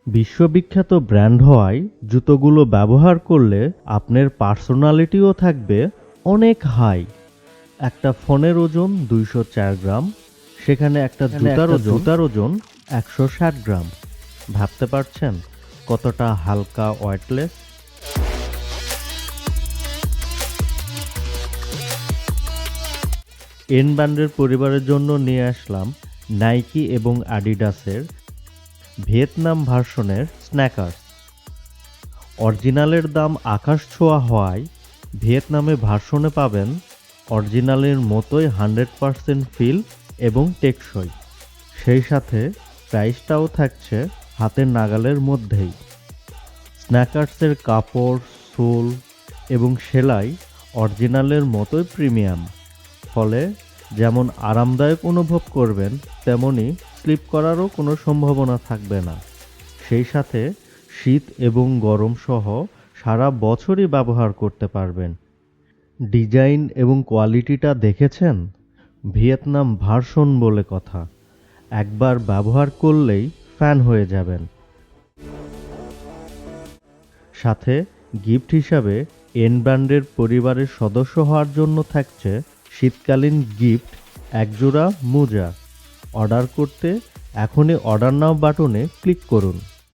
বিশ্ববিখ্যাত ব্র্যান্ড হওয়ায় জুতোগুলো ব্যবহার করলে আপনার পার্সোনালিটিও থাকবে অনেক হাই। একটা ফোনের ওজন 204 গ্রাম, সেখানে একটা জুতার ওজন 160 গ্রাম। ভাবতে পারছেন কতটা হালকা, ওয়েটলেস? এন ব্র্যান্ডের পরিবারের জন্য নিয়ে আসলাম নাইকি এবং অ্যাডিডাসের ভিয়েতনাম ভার্সনের স্ন্যাকার্স। অরিজিনালের দাম আকাশ ছোঁয়া হওয়ায় ভিয়েতনামে ভার্সনে পাবেন অরিজিনালের মতোই 100% ফিল এবং টেকসই। সেই সাথে প্রাইসটাও থাকছে হাতের নাগালের মধ্যেই। স্ন্যাকার্সের কাপড়, সোল এবং সেলাই অরিজিনালের মতোই প্রিমিয়াম, ফলে যেমন আরামদায়ক অনুভব করবেন তেমনি স্লিপ করারও কোনো সম্ভাবনা থাকবে না। সেই সাথে শীত এবং গরম সহ সারা বছরই ব্যবহার করতে পারবেন। ডিজাইন এবং কোয়ালিটিটা দেখেছেন? ভিয়েতনাম ভার্সন বলে কথা, একবার ব্যবহার করলেই ফ্যান হয়ে যাবেন। সাথে গিফট হিসাবে এন ব্র্যান্ডের পরিবারের সদস্য হওয়ার জন্য থাকছে শীতকালীন গিফট, একজোড়া মোজা। অর্ডার করতে এখনই অর্ডার নাও বাটনে ক্লিক করুন।